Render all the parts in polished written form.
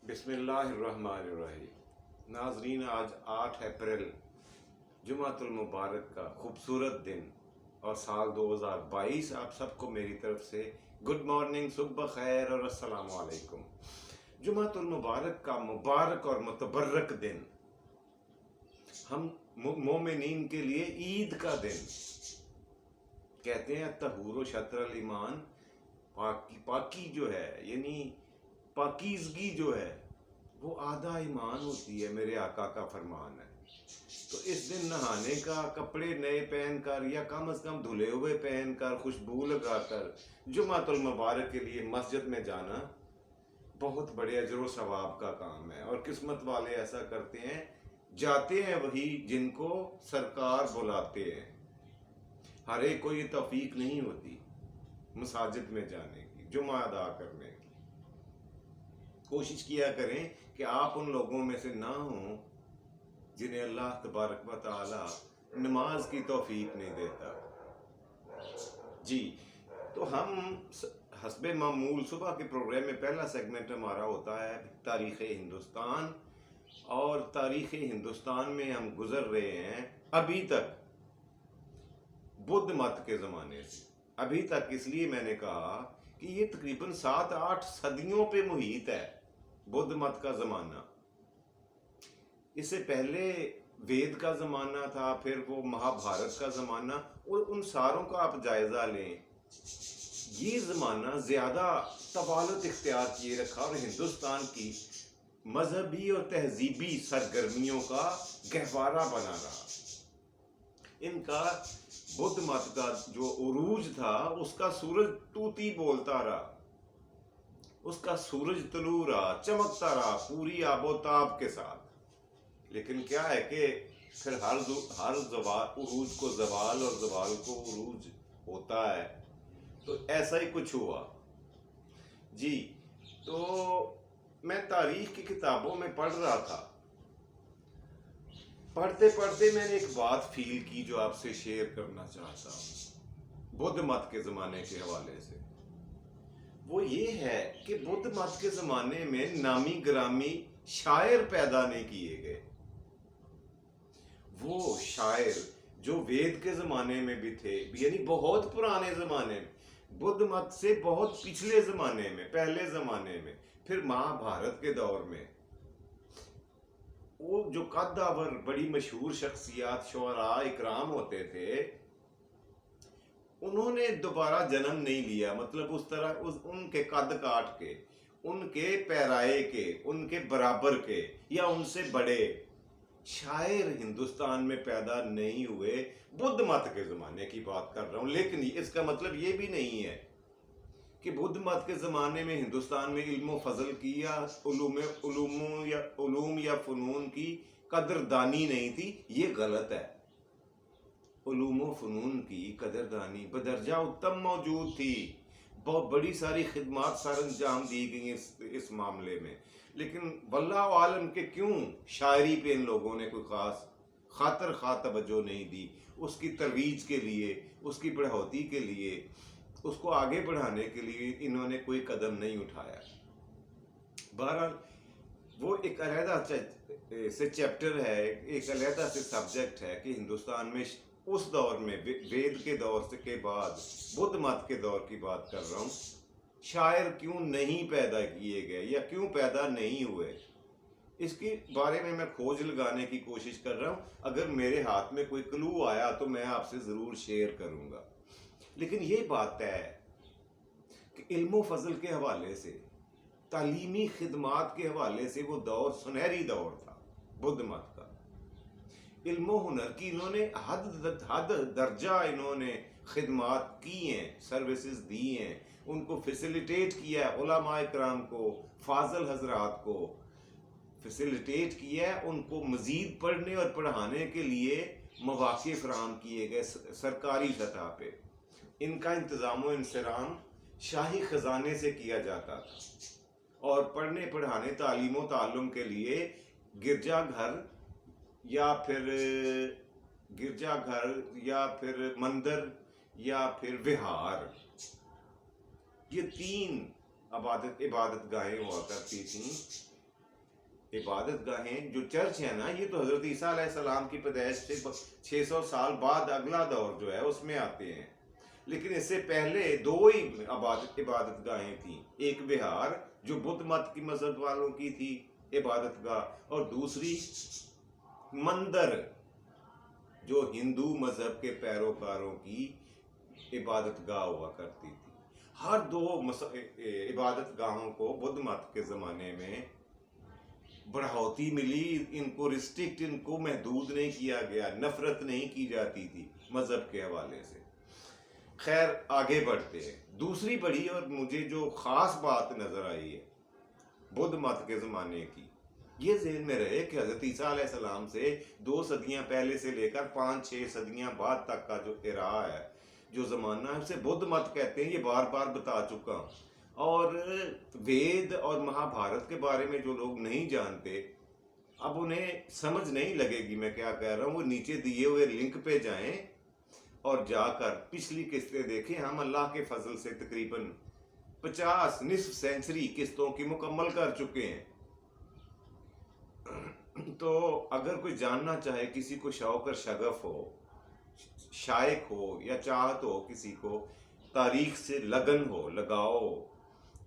بسم اللہ الرحمن الرحیم۔ ناظرین، آج 8 اپریل جمعۃ المبارک کا خوبصورت دن اور سال 2022 آپ سب کو میری طرف سے گڈ مارننگ، صبح خیر اور السلام علیکم۔ جمعۃ المبارک کا مبارک اور متبرک دن ہم مومنین کے لیے عید کا دن کہتے ہیں۔ طہور و شطر الایمان، پاکی جو ہے، یعنی پاکیزگی جو ہے وہ آدھا ایمان ہوتی ہے، میرے آقا کا فرمان ہے۔ تو اس دن نہانے کا، کپڑے نئے پہن کر یا کم از کم دھلے ہوئے پہن کر، خوشبو لگا کر جمعۃ المبارک کے لیے مسجد میں جانا بہت بڑے اجر و ثواب کا کام ہے، اور قسمت والے ایسا کرتے ہیں۔ جاتے ہیں وہی جن کو سرکار بلاتے ہیں۔ ہر ایک کو یہ توفیق نہیں ہوتی مساجد میں جانے کی، جمعہ ادا کرنے کی۔ کوشش کیا کریں کہ آپ ان لوگوں میں سے نہ ہوں جنہیں اللہ تبارک و تعالی نماز کی توفیق نہیں دیتا۔ جی، تو ہم حسب معمول صبح کے پروگرام میں پہلا سیگمنٹ ہمارا ہوتا ہے تاریخ ہندوستان، اور تاریخ ہندوستان میں ہم گزر رہے ہیں ابھی تک بدھ مت کے زمانے سے۔ ابھی تک اس لیے میں نے کہا کہ یہ تقریباً 7-8 صدیوں پہ محیط ہے بدھ مت کا زمانہ۔ اس سے پہلے وید کا زمانہ تھا، پھر وہ مہا بھارت کا زمانہ، اور ان ساروں کا آپ جائزہ لیں، یہ زمانہ زیادہ طوالت اختیار کیے رکھا اور ہندوستان کی مذہبی اور تہذیبی سرگرمیوں کا گہوارہ بنا رہا۔ ان کا بدھ مت کا جو عروج تھا، اس کا سورج توتی بولتا رہا، اس کا سورج طلوع رہا، چمکتا رہا پوری آب و تاب کے ساتھ۔ لیکن کیا ہے کہ پھر ہر عروج کو زوال اور زوال کو عروج ہوتا ہے، تو ایسا ہی کچھ ہوا۔ جی، تو میں تاریخ کی کتابوں میں پڑھ رہا تھا، پڑھتے پڑھتے میں نے ایک بات فیل کی جو آپ سے شیئر کرنا چاہتا ہوں بدھ مت کے زمانے کے حوالے سے۔ وہ یہ ہے کہ بدھ مت کے زمانے میں نامی گرامی شاعر پیدا نہیں کیے گئے۔ وہ شاعر جو وید کے زمانے میں بھی تھے، یعنی بہت پرانے زمانے میں، بدھ مت سے بہت پچھلے زمانے میں، پہلے زمانے میں، پھر مہا بھارت کے دور میں، وہ جو قدآور بڑی مشہور شخصیات شعراء اکرام ہوتے تھے، انہوں نے دوبارہ جنم نہیں لیا، مطلب اس طرح ان کے قد کاٹ کے، ان کے پیرائے کے، ان کے برابر کے یا ان سے بڑے شاعر ہندوستان میں پیدا نہیں ہوئے۔ بدھ مت کے زمانے کی بات کر رہا ہوں، لیکن اس کا مطلب یہ بھی نہیں ہے کہ بدھ مت کے زمانے میں ہندوستان میں علم و فضل کی یا علوم یا فنون کی قدردانی نہیں تھی۔ یہ غلط ہے۔ علوم و فنون کی قدردانی بدرجہ اتم موجود تھی، بہت بڑی ساری خدمات سر انجام دی گئی اس معاملے میں، لیکن واللہ عالم کہ کیوں شاعری پہ ان لوگوں نے کوئی خاص خاطر خواہ توجہ نہیں دی، اس کی ترویج کے لیے، اس کی بڑھوتی کے لیے، اس کو آگے بڑھانے کے لیے انہوں نے کوئی قدم نہیں اٹھایا۔ بہرحال وہ ایک علیحدہ سے چیپٹر ہے، ایک علیحدہ سے سبجیکٹ ہے کہ ہندوستان میں اس دور میں، وید کے دور کے بعد بدھ مت کے دور کی بات کر رہا ہوں، شاعر کیوں نہیں پیدا کیے گئے یا کیوں پیدا نہیں ہوئے، اس کے بارے میں میں کھوج لگانے کی کوشش کر رہا ہوں۔ اگر میرے ہاتھ میں کوئی کلو آیا تو میں آپ سے ضرور شیئر کروں گا، لیکن یہ بات ہے کہ علم و فضل کے حوالے سے، تعلیمی خدمات کے حوالے سے وہ دور سنہری دور تھا بدھ مت کا۔ علم و ہنر کی انہوں نے حد درجہ انہوں نے خدمات کی ہیں، سروسز دی ہیں، ان کو فیسیلیٹیٹ کیا ہے، علماء اکرام کو، فاضل حضرات کو فیسیلیٹیٹ کیا ہے، ان کو مزید پڑھنے اور پڑھانے کے لیے مواقع فراہم کیے گئے سرکاری سطح پہ۔ ان کا انتظام و انصرام شاہی خزانے سے کیا جاتا تھا، اور پڑھنے پڑھانے، تعلیم و تعلم کے لیے گرجا گھر یا پھر مندر یا پھر وہار، یہ 3 عبادت گاہیں ہوا کرتی تھیں عبادت گاہیں جو چرچ ہیں نا، یہ تو حضرت عیسیٰ علیہ السلام کی پیدائش سے 600 سال بعد اگلا دور جو ہے اس میں آتے ہیں، لیکن اس سے پہلے دو ہی عبادت گاہیں تھیں، ایک وہار جو بدھ مت کی مذہب والوں کی تھی عبادت گاہ، اور دوسری مندر جو ہندو مذہب کے پیروکاروں کی عبادت گاہ ہوا کرتی تھی۔ ہر دو عبادت گاہوں کو بدھ مت کے زمانے میں بڑھوتی ملی، ان کو ریسٹرکٹ، ان کو محدود نہیں کیا گیا، نفرت نہیں کی جاتی تھی مذہب کے حوالے سے۔ خیر آگے بڑھتے ہیں۔ دوسری بڑی اور مجھے جو خاص بات نظر آئی ہے بدھ مت کے زمانے کی، یہ ذہن میں رہے کہ حضرت عیسیٰ علیہ السلام سے 2 صدیاں پہلے سے لے کر 5-6 صدیاں بعد تک کا جو ایرا ہے، جو زمانہ ہے، اسے بدھ مت کہتے ہیں۔ یہ بار بار بتا چکا ہوں، اور وید اور مہا بھارت کے بارے میں جو لوگ نہیں جانتے، اب انہیں سمجھ نہیں لگے گی میں کیا کہہ رہا ہوں، وہ نیچے دیے ہوئے لنک پہ جائیں اور جا کر پچھلی قسطیں دیکھیں۔ ہم اللہ کے فضل سے تقریباً 50 نصف سینچری قسطوں کی مکمل کر چکے ہیں۔ تو اگر کوئی جاننا چاہے، کسی کو شوق اور شغف ہو، شائق ہو یا چاہت ہو، کسی کو تاریخ سے لگن ہو، لگاؤ ہو،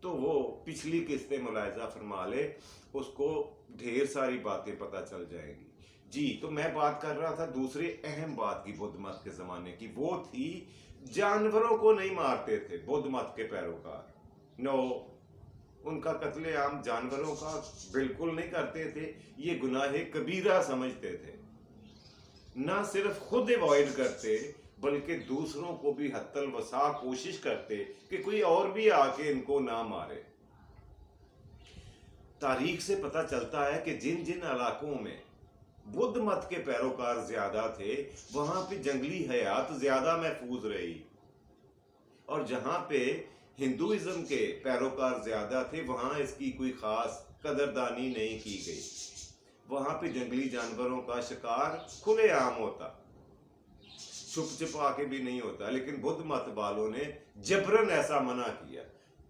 تو وہ پچھلی قسطیں ملاحظہ فرما لے، اس کو ڈھیر ساری باتیں پتہ چل جائیں گی۔ جی، تو میں بات کر رہا تھا دوسرے اہم بات کی بدھ مت کے زمانے کی، وہ تھی جانوروں کو نہیں مارتے تھے بدھ مت کے پیروکار۔ نو، ان کا قتل عام جانوروں کا بالکل نہیں کرتے تھے، یہ گناہ کبیرہ سمجھتے تھے۔ نہ صرف خود اوائڈ کرتے بلکہ دوسروں کو بھی حتی الوسع کوشش کرتے کہ کوئی اور بھی آ کے ان کو نہ مارے۔ تاریخ سے پتہ چلتا ہے کہ جن جن علاقوں میں بدھ مت کے پیروکار زیادہ تھے وہاں پہ جنگلی حیات زیادہ محفوظ رہی، اور جہاں پہ ہندوازم کے پیروکار زیادہ تھے وہاں اس کی کوئی خاص قدردانی نہیں کی گئی۔ وہاں پہ جنگلی جانوروں کا شکار کھلے عام ہوتا، چھپ چھپا کے بھی نہیں ہوتا، لیکن بدھ مت والوں نے جبرن ایسا منع کیا۔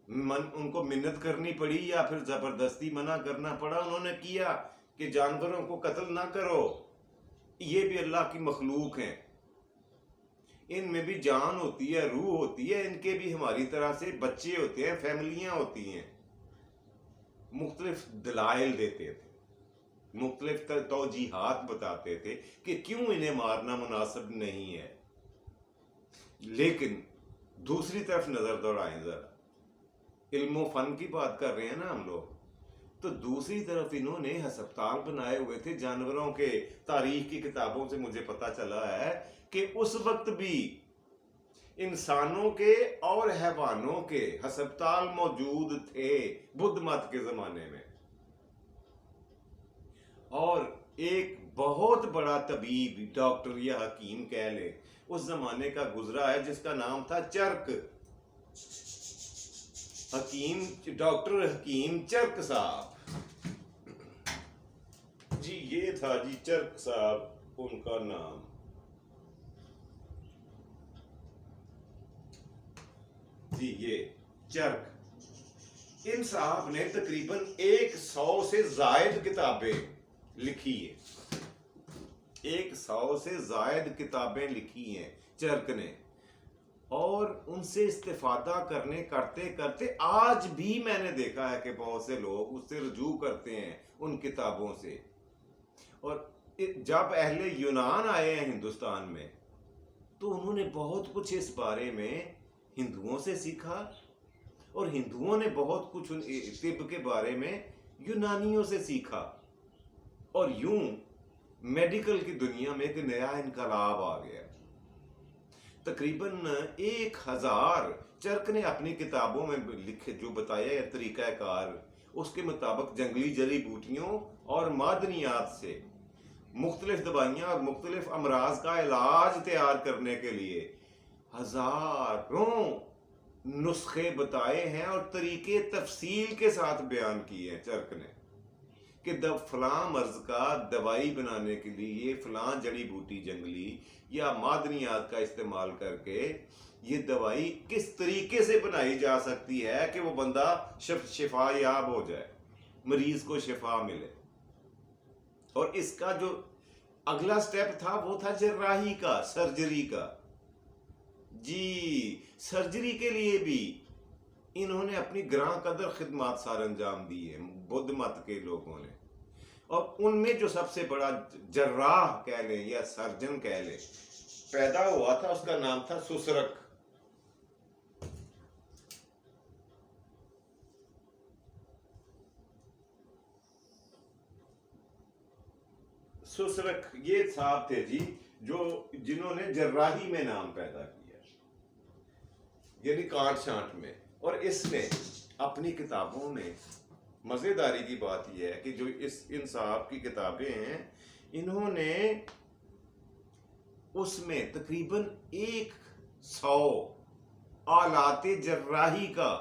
ان کو منت کرنی پڑی یا پھر زبردستی منع کرنا پڑا، انہوں نے کیا کہ جانوروں کو قتل نہ کرو، یہ بھی اللہ کی مخلوق ہیں، ان میں بھی جان ہوتی ہے، روح ہوتی ہے، ان کے بھی ہماری طرح سے بچے ہوتے ہیں، فیملیاں ہوتی ہیں۔ مختلف دلائل دیتے تھے، مختلف توجیحات بتاتے تھے کہ کیوں انہیں مارنا مناسب نہیں ہے۔ لیکن دوسری طرف نظر دوڑائیں ذرا، علم و فن کی بات کر رہے ہیں نا ہم لوگ، تو دوسری طرف انہوں نے ہسپتال بنائے ہوئے تھے جانوروں کے۔ تاریخ کی کتابوں سے مجھے پتا چلا ہے کہ اس وقت بھی انسانوں کے اور حیوانوں کے ہسپتال موجود تھے بدھ مت کے زمانے میں۔ اور ایک بہت بڑا طبیب، ڈاکٹر یا حکیم کہہ لیں، اس زمانے کا گزرا ہے جس کا نام تھا چرک، ڈاکٹر حکیم چرک صاحب۔ جی یہ تھا جی چرک صاحب ان کا نام۔ جی یہ چرک، ان صاحب نے تقریباً 100 سے زائد کتابیں لکھی ہیں، 100 سے زائد کتابیں لکھی ہیں چرک نے، اور ان سے استفادہ کرتے کرتے آج بھی میں نے دیکھا ہے کہ بہت سے لوگ اس سے رجوع کرتے ہیں ان کتابوں سے۔ اور جب اہل یونان آئے ہیں ہندوستان میں تو انہوں نے بہت کچھ اس بارے میں ہندوؤں سے سیکھا، اور ہندوؤں نے بہت کچھ طب کے بارے میں یونانیوں سے سیکھا، اور یوں میڈیکل کی دنیا میں ایک نیا انقلاب آ گیا۔ تقریباً 1000 چرک نے اپنی کتابوں میں لکھے، جو بتایا ہے طریقہ کار، اس کے مطابق جنگلی جڑی بوٹیوں اور معدنیات سے مختلف دوائیاں اور مختلف امراض کا علاج تیار کرنے کے لیے ہزاروں نسخے بتائے ہیں اور طریقے تفصیل کے ساتھ بیان کیے ہیں چرک نے، کہ فلاں مرض کا دوائی بنانے کے لیے فلاں جڑی بوٹی جنگلی یا معدنیات کا استعمال کر کے یہ دوائی کس طریقے سے بنائی جا سکتی ہے کہ وہ بندہ شفا یاب ہو جائے، مریض کو شفا ملے۔ اور اس کا جو اگلا سٹیپ تھا وہ تھا جراحی کا، سرجری کا. جی سرجری کے لیے بھی انہوں نے اپنی گراں قدر خدمات سار انجام دی ہے بدھ مت کے لوگوں نے. اور ان میں جو سب سے بڑا جراح کہہ لیں یا سرجن کہہ لیں پیدا ہوا تھا، اس کا نام تھا سسرک. سسرک یہ صاحب تھے جی جنہوں نے جراحی میں نام پیدا کیا، یعنی کانٹ چھانٹ میں. اور اس نے اپنی کتابوں میں مزیداری کی بات یہ ہے کہ جو ان صاحب کی کتابیں ہیں، انہوں نے اس میں تقریباً 100 آلات جراحی کا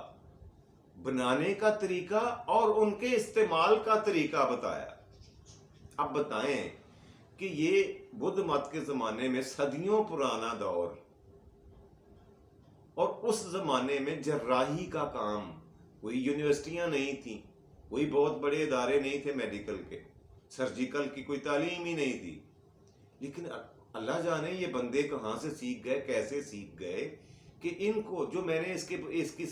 بنانے کا طریقہ اور ان کے استعمال کا طریقہ بتایا. اب بتائیں کہ یہ بدھ مت کے زمانے میں صدیوں پرانا دور، اور اس زمانے میں جراحی کا کام، کوئی یونیورسٹیاں نہیں تھیں، کوئی بہت بڑے ادارے نہیں تھے میڈیکل کے، سرجیکل کی کوئی تعلیم ہی نہیں تھی. لیکن اللہ جانے یہ بندے کہاں سے سیکھ گئے، کیسے سیکھ گئے کہ ان کو جو میں نے اس کی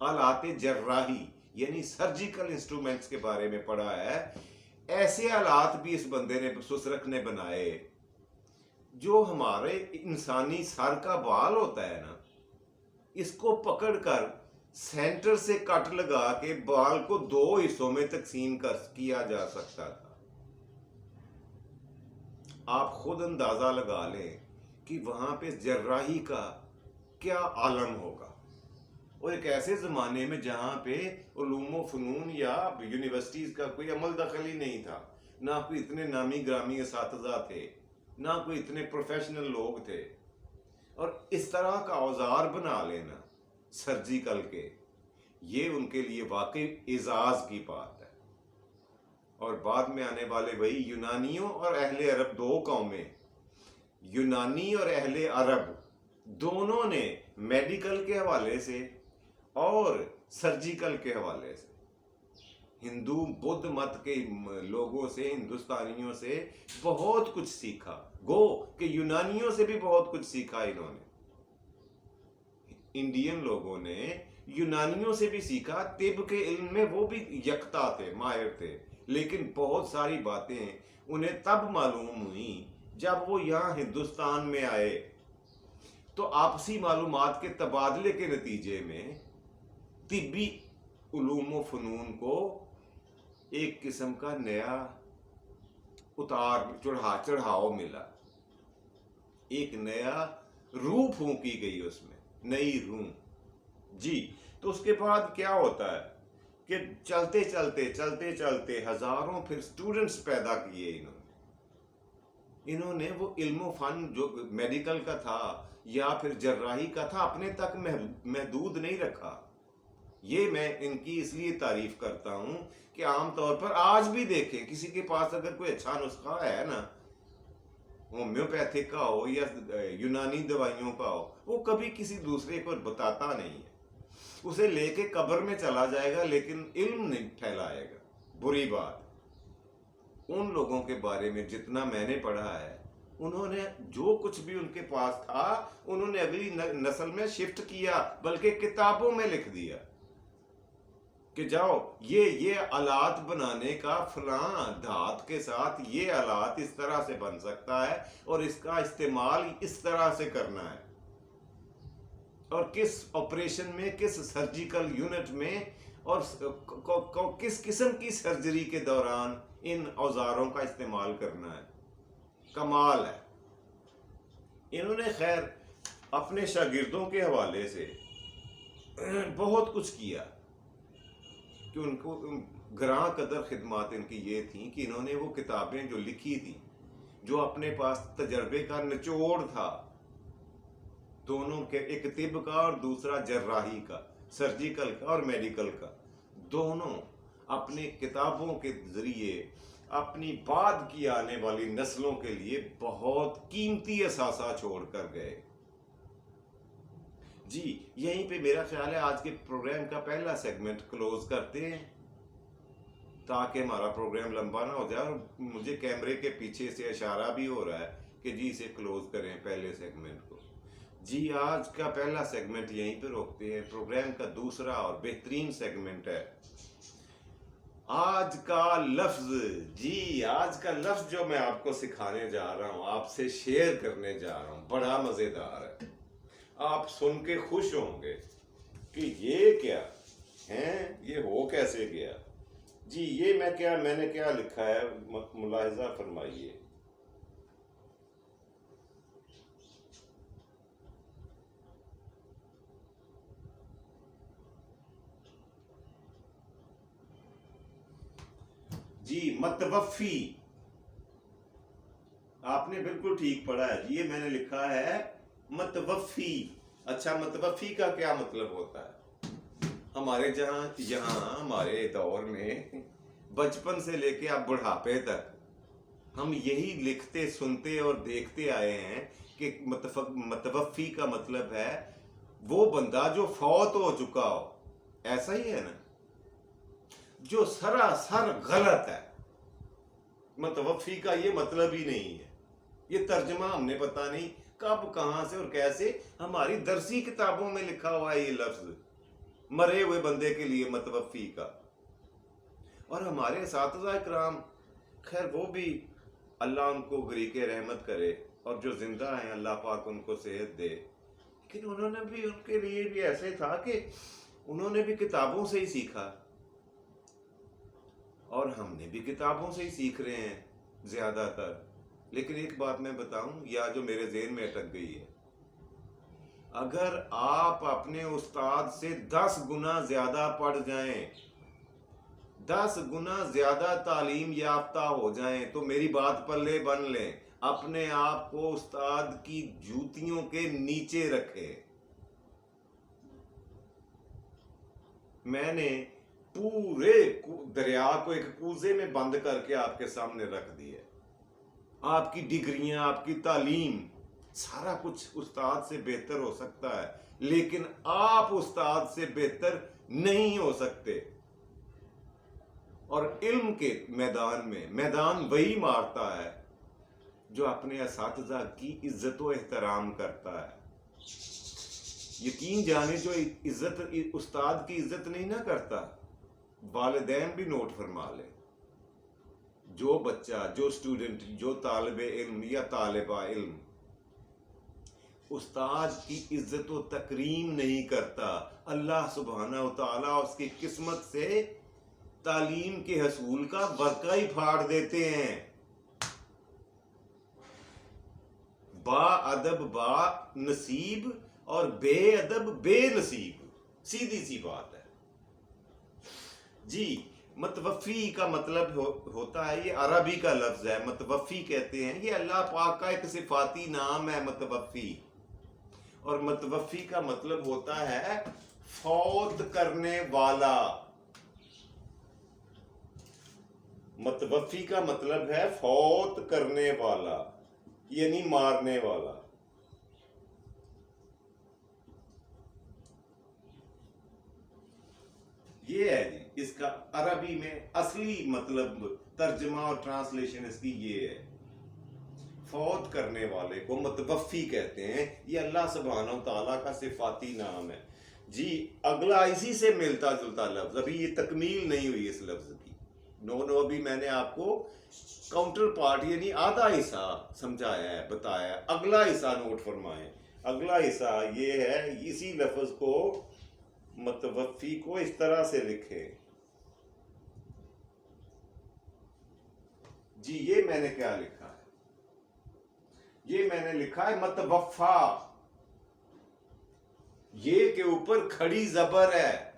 آلات جراحی یعنی سرجیکل انسٹرومنٹس کے بارے میں پڑھا ہے، ایسے آلات بھی اس بندے نے، سسرک نے بنائے. جو ہمارے انسانی سر کا بال ہوتا ہے نا، اس کو پکڑ کر سینٹر سے کٹ لگا کے بال کو 2 حصوں میں تقسیم کیا جا سکتا تھا. آپ خود اندازہ لگا لیں کہ وہاں پہ جراحی کا کیا عالم ہوگا. اور ایک ایسے زمانے میں جہاں پہ علوم و فنون یا یونیورسٹیز کا کوئی عمل دخل ہی نہیں تھا، نہ کوئی اتنے نامی گرامی اساتذہ تھے، نہ کوئی اتنے پروفیشنل لوگ تھے. اور اس طرح کا اوزار بنا لینا سرجیکل کے، یہ ان کے لیے واقعی اعزاز کی بات ہے. اور بعد میں آنے والے وہی یونانیوں اور اہل عرب، 2 قومیں، یونانی اور اہل عرب دونوں نے میڈیکل کے حوالے سے اور سرجیکل کے حوالے سے ہندو بدھ مت کے لوگوں سے، ہندوستانیوں سے بہت کچھ سیکھا. گو کہ یونانیوں سے بھی بہت کچھ سیکھا انہوں نے. انڈین لوگوں نے یونانیوں سے بھی سیکھا. طب کے علم میں وہ بھی یکتا تھے، ماہر تھے، لیکن بہت ساری باتیں انہیں تب معلوم ہوئیں جب وہ یہاں ہندوستان میں آئے. تو آپسی معلومات کے تبادلے کے نتیجے میں طبی علوم و فنون کو ایک قسم کا نیا چڑھاؤ ملا، ایک نیا روح پھونکی گئی، اس میں نئی روح. جی تو اس کے بعد کیا ہوتا ہے کہ چلتے چلتے ہزاروں پھر سٹوڈنٹس پیدا کیے انہوں نے وہ علم و فن جو میڈیکل کا تھا یا پھر جراحی کا تھا اپنے تک محدود نہیں رکھا. یہ میں ان کی اس لیے تعریف کرتا ہوں کہ عام طور پر آج بھی دیکھیں کسی کے پاس اگر کوئی اچھا نسخہ ہے نا، ہومیوپیتھک کا ہو یا یونانی دوائیوں کا ہو، وہ کبھی کسی دوسرے کو بتاتا نہیں ہے. اسے لے کے قبر میں چلا جائے گا لیکن علم نہیں پھیلائے گا. بری بات. ان لوگوں کے بارے میں جتنا میں نے پڑھا ہے، انہوں نے جو کچھ بھی ان کے پاس تھا انہوں نے اگلی نسل میں شفٹ کیا، بلکہ کتابوں میں لکھ دیا کہ جاؤ یہ آلات بنانے کا فلاں دھات کے ساتھ یہ آلات اس طرح سے بن سکتا ہے اور اس کا استعمال اس طرح سے کرنا ہے، اور کس آپریشن میں، کس سرجیکل یونٹ میں اور کس قسم کی سرجری کے دوران ان اوزاروں کا استعمال کرنا ہے. کمال ہے. انہوں نے خیر اپنے شاگردوں کے حوالے سے بہت کچھ کیا کہ ان کو گراں قدر خدمات ان کی یہ تھیں کہ انہوں نے وہ کتابیں جو لکھی تھی، جو اپنے پاس تجربے کا نچوڑ تھا دونوں کے، ایک طب کا اور دوسرا جراحی کا، سرجیکل کا اور میڈیکل کا، دونوں اپنے کتابوں کے ذریعے اپنی بعد کی آنے والی نسلوں کے لیے بہت قیمتی اثاثہ چھوڑ کر گئے. جی یہیں پہ میرا خیال ہے آج کے پروگرام کا پہلا سیگمنٹ کلوز کرتے ہیں. تاکہ ہمارا پروگرام لمبا نہ ہو جائے. اور مجھے کیمرے کے پیچھے سے اشارہ بھی ہو رہا ہے کہ جی اسے کلوز کریں پہلے سیگمنٹ کو. جی آج کا پہلا سیگمنٹ یہیں پہ روکتے ہیں. پروگرام کا دوسرا اور بہترین سیگمنٹ ہے آج کا لفظ. جی آج کا لفظ جو میں آپ کو سکھانے جا رہا ہوں, آپ سے شیئر کرنے جا رہا ہوں, بڑا مزیدار ہے. آپ سن کے خوش ہوں گے کہ یہ کیا ہے, یہ ہو کیسے گیا. جی یہ میں نے کیا لکھا ہے, ملاحظہ فرمائیے. جی متوفی, آپ نے بالکل ٹھیک پڑھا ہے. جی یہ میں نے لکھا ہے متوفی. اچھا متوفی کا کیا مطلب ہوتا ہے؟ ہمارے یہاں ہمارے دور میں بچپن سے لے کے اب بڑھاپے تک ہم یہی لکھتے سنتے اور دیکھتے آئے ہیں کہ متوفی کا مطلب ہے وہ بندہ جو فوت ہو چکا ہو. ایسا ہی ہے نا, جو سراسر غلط ہے. متوفی کا یہ مطلب ہی نہیں ہے. یہ ترجمہ ہم نے پتہ نہیں کب کہاں سے اور کیسے ہماری درسی کتابوں میں لکھا ہوا ہے یہ لفظ مرے ہوئے بندے کے لیے متوفی کا. اور ہمارے اساتذہ اکرام, خیر وہ بھی اللہ ان کو غریق رحمت کرے, اور جو زندہ ہیں اللہ پاک ان کو صحت دے, لیکن انہوں نے بھی, ان کے لیے بھی ایسے تھا کہ انہوں نے بھی کتابوں سے ہی سیکھا, اور ہم نے بھی کتابوں سے ہی سیکھ رہے ہیں زیادہ تر. لیکن ایک بات میں بتاؤں, یا جو میرے ذہن میں اٹک گئی ہے, اگر آپ اپنے استاد سے 10 گنا زیادہ پڑھ جائیں, 10 گنا زیادہ تعلیم یافتہ ہو جائیں, تو میری بات پلے بن لیں, اپنے آپ کو استاد کی جوتیوں کے نیچے رکھے. میں نے پورے دریا کو ایک کوزے میں بند کر کے آپ کے سامنے رکھ دیا. آپ کی ڈگریاں, آپ کی تعلیم, سارا کچھ استاد سے بہتر ہو سکتا ہے, لیکن آپ استاد سے بہتر نہیں ہو سکتے. اور علم کے میدان میں میدان وہی مارتا ہے جو اپنے اساتذہ کی عزت و احترام کرتا ہے. یقین جانے جو عزت استاد کی عزت نہیں نہ کرتا, والدین بھی نوٹ فرما لیں, جو بچہ, جو اسٹوڈنٹ, جو طالب علم یا طالبہ علم استاد کی عزت و تکریم نہیں کرتا, اللہ سبحانہ و تعالیٰ اس کی قسمت سے تعلیم کے حصول کا ورقہ ہی پھاڑ دیتے ہیں. با ادب با نصیب اور بے ادب بے نصیب, سیدھی سی بات ہے. جی متوفی کا مطلب ہوتا ہے, یہ عربی کا لفظ ہے, متوفی کہتے ہیں, یہ اللہ پاک کا ایک صفاتی نام ہے متوفی. اور متوفی کا مطلب ہوتا ہے فوت کرنے والا. متوفی کا مطلب ہے فوت کرنے والا, یعنی مارنے والا. یہ ہے جی اس کا عربی میں اصلی مطلب, ترجمہ اور ٹرانسلیشن اس کی یہ ہے. فوت کرنے والے کو متوفی کہتے ہیں, یہ اللہ سبحانہ و تعالیٰ کا صفاتی نام ہے. جی اگلا اسی سے ملتا جلتا لفظ, ابھی یہ تکمیل نہیں ہوئی اس لفظ کی. نو ابھی میں نے آپ کو کاؤنٹر پارٹ یعنی آدھا حصہ سمجھایا ہے, بتایا ہے. اگلا حصہ نوٹ فرمائیں. اگلا حصہ یہ ہے, اسی لفظ کو متوفی کو اس طرح سے لکھیں. جی یہ میں نے کیا لکھا ہے, یہ میں نے لکھا ہے متوفا. یہ کے اوپر کھڑی زبر ہے.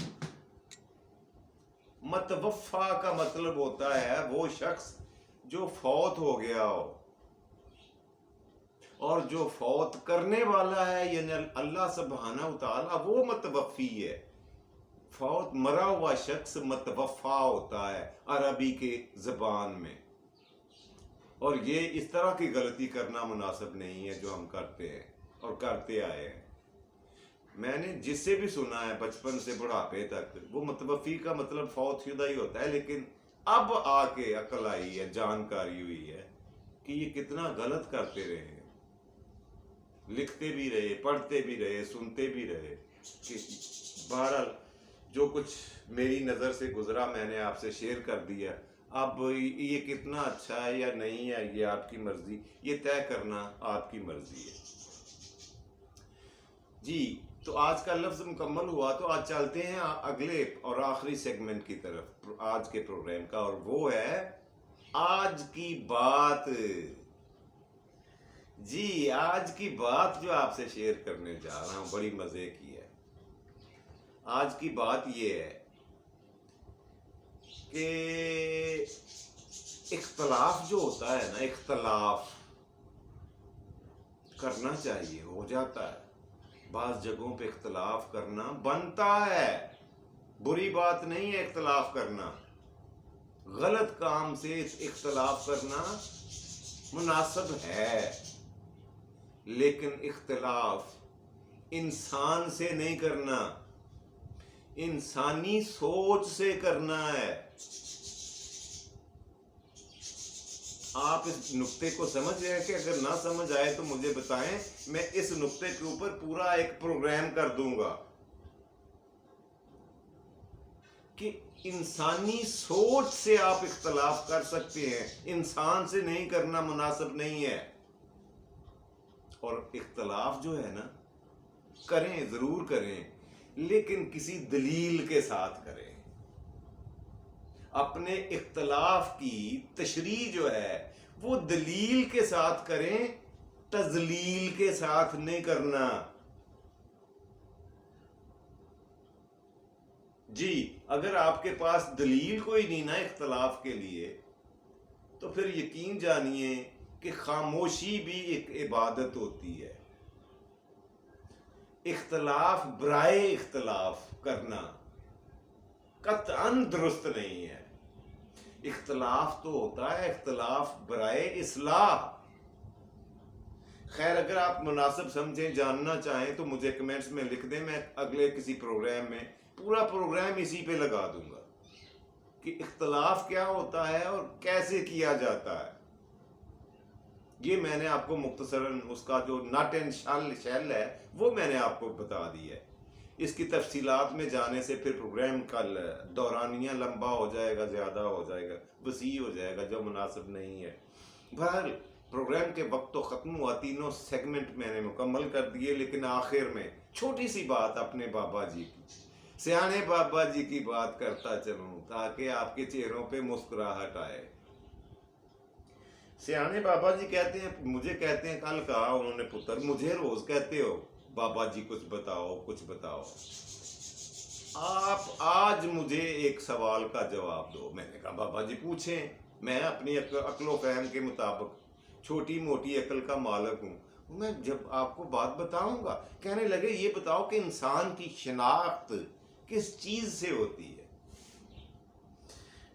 متوفا کا مطلب ہوتا ہے وہ شخص جو فوت ہو گیا ہو, اور جو فوت کرنے والا ہے یعنی اللہ سبحانہ و تعالیٰ وہ متوفی ہے. فوت مرا ہوا شخص متوفا ہوتا ہے عربی کے زبان میں. اور یہ اس طرح کی غلطی کرنا مناسب نہیں ہے جو ہم کرتے ہیں اور کرتے آئے ہیں. میں نے جس سے بھی سنا ہے بچپن سے بڑھاپے تک, وہ متوفی کا مطلب فوت شدہ ہی ہوتا ہے, لیکن اب آ کے عقل آئی ہے، جانکاری ہوئی ہے کہ یہ کتنا غلط کرتے رہے ہیں، لکھتے بھی رہے، پڑھتے بھی رہے، سنتے بھی رہے، کہ بہرحال جو کچھ میری نظر سے گزرا میں نے آپ سے شیئر کر دیا. اب یہ کتنا اچھا ہے یا نہیں ہے یہ آپ کی مرضی، یہ طے کرنا آپ کی مرضی ہے. جی تو آج کا لفظ مکمل ہوا، تو آج چلتے ہیں اگلے اور آخری سیگمنٹ کی طرف آج کے پروگرام کا، اور وہ ہے آج کی بات. جی آج کی بات جو آپ سے شیئر کرنے جا رہا ہوں بڑی مزے کی ہے. آج کی بات یہ ہے کہ اختلاف جو ہوتا ہے نا، اختلاف کرنا چاہیے، ہو جاتا ہے بعض جگہوں پہ اختلاف کرنا بنتا ہے، بری بات نہیں ہے اختلاف کرنا، غلط کام سے اختلاف کرنا مناسب ہے، لیکن اختلاف انسان سے نہیں کرنا، انسانی سوچ سے کرنا ہے. آپ اس نقطے کو سمجھ رہے ہیں کہ اگر نہ سمجھ آئے تو مجھے بتائیں، میں اس نقطے کے اوپر پورا ایک پروگرام کر دوں گا کہ انسانی سوچ سے آپ اختلاف کر سکتے ہیں، انسان سے نہیں کرنا مناسب نہیں ہے. اور اختلاف جو ہے نا، کریں ضرور کریں، لیکن کسی دلیل کے ساتھ کریں. اپنے اختلاف کی تشریح جو ہے وہ دلیل کے ساتھ کریں، تذلیل کے ساتھ نہیں کرنا. جی اگر آپ کے پاس دلیل کوئی نہیں نا اختلاف کے لیے، تو پھر یقین جانیے کہ خاموشی بھی ایک عبادت ہوتی ہے. اختلاف برائے اختلاف کرنا قطعاً درست نہیں ہے. اختلاف تو ہوتا ہے اختلاف برائے اصلاح. خیر اگر آپ مناسب سمجھیں، جاننا چاہیں تو مجھے کمنٹس میں لکھ دیں، میں اگلے کسی پروگرام میں پورا پروگرام اسی پہ لگا دوں گا کہ اختلاف کیا ہوتا ہے اور کیسے کیا جاتا ہے. یہ میں نے آپ کو مختصراً اس کا جو نٹ اینڈ شیل ہے وہ میں نے آپ کو بتا دی ہے. اس کی تفصیلات میں جانے سے پھر پروگرام کا دورانیہ لمبا ہو جائے گا، زیادہ ہو جائے گا، وسیع ہو جائے گا، جو مناسب نہیں ہے. بہرحال پروگرام کے وقت تو ختم ہوا، تینوں سیگمنٹ میں نے مکمل کر دیے، لیکن آخر میں چھوٹی سی بات اپنے بابا جی کی، سیانے بابا جی کی بات کرتا چلوں تاکہ آپ کے چہروں پہ مسکراہٹ آئے. سیانے بابا جی کہتے ہیں، مجھے کہتے ہیں، کل کہا انہوں نے، پتر مجھے روز کہتے ہو بابا جی کچھ بتاؤ کچھ بتاؤ، آپ آج مجھے ایک سوال کا جواب دو. میں نے کہا بابا جی پوچھیں، میں اپنی عقل و فہم کے مطابق چھوٹی موٹی عقل کا مالک ہوں، میں جب آپ کو بات بتاؤں گا. کہنے لگے یہ بتاؤ کہ انسان کی شناخت کس چیز سے ہوتی ہے.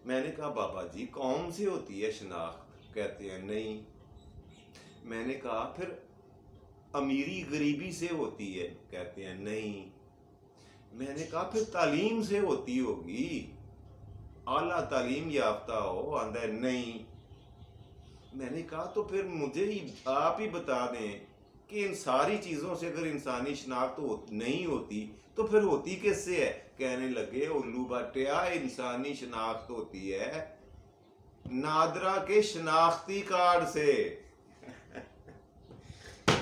میں نے کہا بابا جی قوم سے ہوتی ہے شناخت. کہتے ہیں نہیں. میں نے کہا پھر امیری غریبی سے ہوتی ہے. کہتے ہیں نہیں. میں نے کہا پھر تعلیم سے ہوتی ہوگی، اعلیٰ تعلیم یافتہ ہو. آندہ نہیں. میں نے کہا تو پھر مجھے آپ ہی بتا دیں کہ ان ساری چیزوں سے اگر انسانی شناخت نہیں ہوتی تو پھر ہوتی کس سے ہے. کہنے لگے الو بٹیا انسانی شناخت ہوتی ہے نادرا کے شناختی کارڈ سے.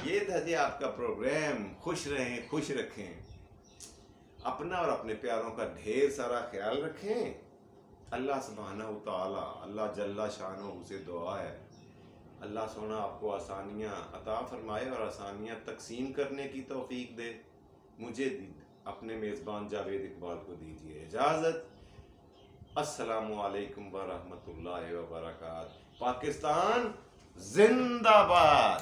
یہ تھا جی آپ کا پروگرام. خوش رہیں، خوش رکھیں، اپنا اور اپنے پیاروں کا ڈھیر سارا خیال رکھیں. اللہ سبحانہ و تعالی، اللہ جل شانہ سے دعا ہے اللہ سونا آپ کو آسانیاں عطا فرمائے اور آسانیاں تقسیم کرنے کی توفیق دے. مجھے اپنے میزبان جاوید اقبال کو دیجیے اجازت. السلام علیکم ورحمۃ اللہ وبرکاتہ. پاکستان زندہ باد.